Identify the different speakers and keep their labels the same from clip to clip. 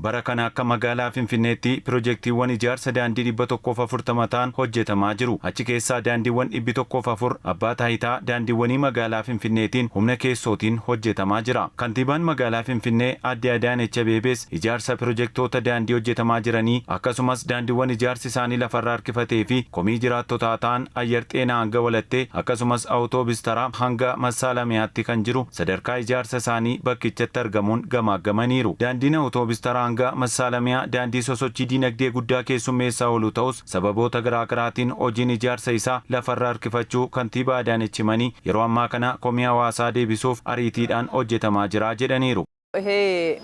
Speaker 1: Bara kana akka magaalaa Finfinneetti piroojeektiiwwan ijaarsa daandii 140 ta'an hojjetamaa jiru. Achi keessaa daandiiwwan 104 abbaa taayitaa daandiiwwanii magaalaa Finfinneetiin humna keessootiin hojjetamaa jira. Kantiibaan magaalaa Finfinnee Aadde Adaanech Abeebees ijaarsa piroojeektoota daandii hojjetamaa jiranii akkasumas daandiiwwan ijaarsi isaanii lafarraa harkifatee fi komii jiraattotaa ta'an ayyar xeenaa hanga walattee akkasumas awutoobis taraa hanga Massaalamiyaatti kan jiru sadarkaa ijaarsa isaanii bakkichatti argamuun gamaggamaniiru. Daandiin awutoobis taraa hanga Massaalamiyaa daandii sosochii dinagdee guddaa keessummeessaa oolu ta'us sababoota garaa garaatiin hojiin ijaarsa isaa lafarraa harkifachuu kantiibaa Adaanech himanii yeroo ammaa kana komii hawaasaa deebisuuf ariitiidhaan hojjetamaa jira jedhaniiru.
Speaker 2: ይሄ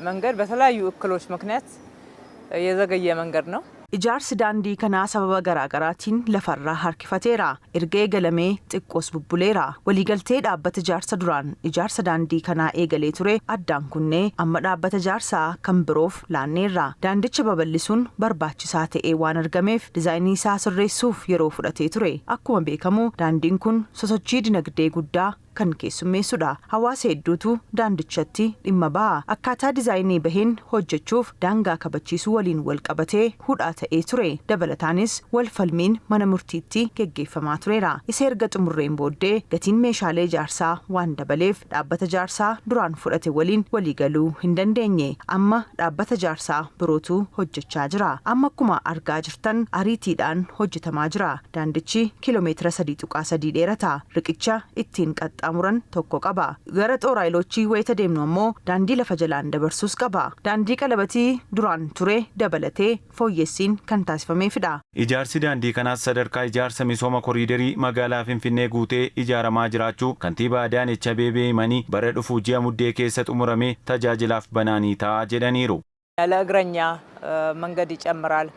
Speaker 2: መንገድ በተለያዩ እክሎች ምክንያት የዘገየ መንገድ ነው።
Speaker 3: Ijaarsi daandii kanaa sababa garaa garaatiin lafarraa harkifateera. Erga eegalamee xiqqoos bubbuleera. Waliigaltee dhaabbata ijaarsa duraan ijaarsa daandii kanaa eegalee ture addaan kunnee amma dhaabbata ijaarsaa kan biroof laanneerra. Daandicha babal'isuun barbaachisaa ta'ee waan argameef dizaayinii isaa sirreessuuf yeroo fudhatee ture. Akkuma beekamu daandiin kun sosochii dinagdee guddaa kan keessummeessudha. Hawaasa hedduutu daandichatti dhimma ba'a. Akkaataa dizaayinii baheen hojjechuuf daangaa kabachiisuu waliin wal qabatee hudhaa ta'ee ture. Dabalataanis wal falmiin mana murtiitti geggeeffamaa tureera. Isa erga xumurreen booddee gatiin meeshaalee ijaarsaa waan dabaleef dhaabbata ijaarsaa duraan fudhate waliin waliigaluu hin dandeenye. Amma dhaabbata ijaarsaa birootu hojjechaa jira. Amma akkuma argaa jirtan ariitiidhaan hojjetamaa jira. Daandichi kiiloomeetira 3.3 dheerata. Riqicha ittiin qaxxaamuran tokko qaba. Gara xooraayilochii wayita deemnu ammoo daandii lafa jalaan dabarsuus qaba. Daandii qalabatii duraan ture dabalatee fooyyessiin kan taasifameefidha.
Speaker 1: Ijaarsi daandii kanaas sadarkaa ijaarsa misooma koriidarii magaalaa Finfinnee guutee ijaaramaa jiraachuu kantiibaa Adaanech Abeebee himanii bara dhufu ji'a muddee keessa xumuramee tajaajilaaf banaanii ta'a jedhaniiru.
Speaker 2: ለእግረኛ መንገድ ይጨምራል።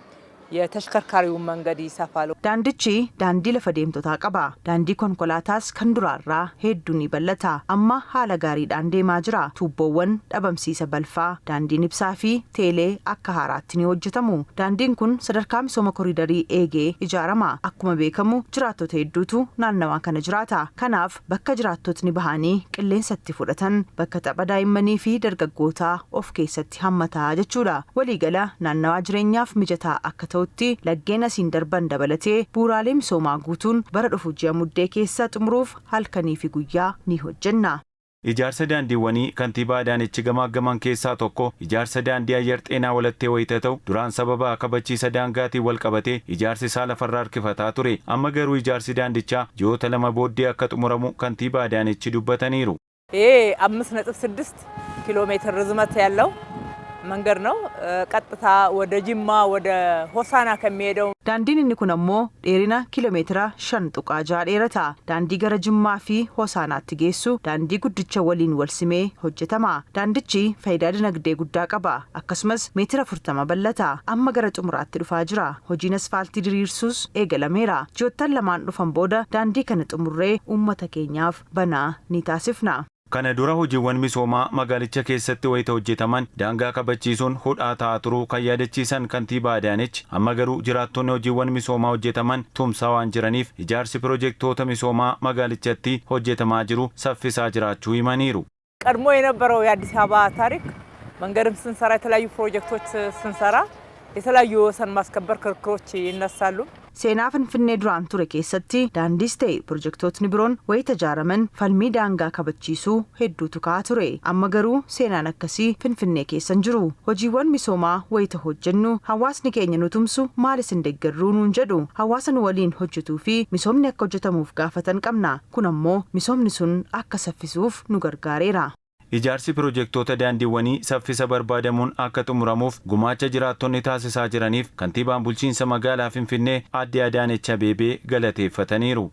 Speaker 2: የተሽከርካሪውን መንገድ ይሰፋል።
Speaker 3: Daandichi daandii lafa deemtotaa qaba. Daandii konkolaataas kan duraarraa hedduun ni bal'ata. Amma haala gaariidhaan deemaa jira. Tuubboowwan dhabamsiisa balfaa, daandiin ibsaa fi teelee akka haaraatti ni hojjetamu. Daandiin kun sadarkaa misooma koriidarii eegee ijaarama. Akkuma beekamu jiraattota hedduutu naannawaa kana jiraata. Kanaaf bakka jiraattotni bahanii qilleensatti fudhatan bakka tapha daa'immanii fi dargaggootaa of keessatti hammataa jechuudha. Waliigala naannawaa jireenyaaf mijataa akka laggeen asiin darban dabalatee bu'uuraalee misoomaa guutuun bara dhufu ji'a muddee keessa xumuruuf halkanii fi guyyaa ni hojjenna.
Speaker 1: Ijaarsa daandiiwwanii kantiibaa Adaanech gamaggaman keessaa tokko ijaarsa daandii ayyar xeenaa walattee wayita ta'u duraan sababa kabachiisa daangaatiin wal qabatee ijaarsi isaa lafarraa harkifataa ture. Amma garuu ijaarsi daandichaa ji'oota 2 booddee akka xumuramu kantiibaa Adaanech dubbataniiru.
Speaker 2: 5.6 ኪሎ ሜትር ርዝመት ያለው መንገድ ነው። ቀጥታ ወደ ጅማ ወደ ሆሳና ከሚሄደው
Speaker 3: daandiin inni kun ammoo dheerina kiiloomeetira 5.6 dheerata. Daandii gara Jimmaa fi Hosaanaatti geessu daandii guddicha waliin wal simee hojjetama. Daandichi faayidaa dinagdee guddaa qaba. Akkasumas meetira 40 bal'ata. Amma gara xumuraatti dhufaa jira. Hojiin asfaaltii diriirsuus eegalameera. Ji'oottan lamaan dhufan booda daandii kana xumurree uummata keenyaaf banaa ni taasifna. Kana
Speaker 1: dura hojiiwwan misoomaa magaalicha keessatti wayita hojjetaman daangaa kabachiisuun hudhaa ta'aa turuu kan yaadachiisan kantiibaa Adaanech amma garuu jiraattonni hojiiwwan misoomaa hojjetaman tumsaa waan jiraniif ijaarsi piroojeektoota misoomaa magaalichatti hojjetamaa jiru saffisaa jiraachuu himaniiru.
Speaker 2: ቀድሞ የነበረው የአዲስ አበባ ታሪክ መንገድም ስንሰራ የተለያዩ ፕሮጀክቶች ስንሰራ የተለያዩ ወሰን ማስከበር ክርክሮች ይነሳሉ።
Speaker 3: Seenaa Finfinnee duraan ture keessatti daandiis ta'e piroojeektootni biroon wayita ijaaraman falmii daangaa kabachiisuu hedduutu ka'aa ture. Amma garuu seenaan akkasii Finfinnee keessa hin jiru. Hojiiwwan misoomaa wayita hojjennu hawaasni keenya nu tumsu maal isin deeggarruu nuun jedhu. Hawaasa nu waliin hojjetuu fi misoomni akka hojjetamuuf gaafatan qabna. Kun ammoo misoomni sun akka saffisuuf nu gargaareera. Ijaarsi piroojeektoota daandiiwwanii saffisa barbaadamuun akka xumuramuuf gumaacha jiraattonni taasisaa jiraniif kantiibaan bulchiinsa magaalaa Finfinnee Aadde Adaanech Abeebee galateeffataniiru.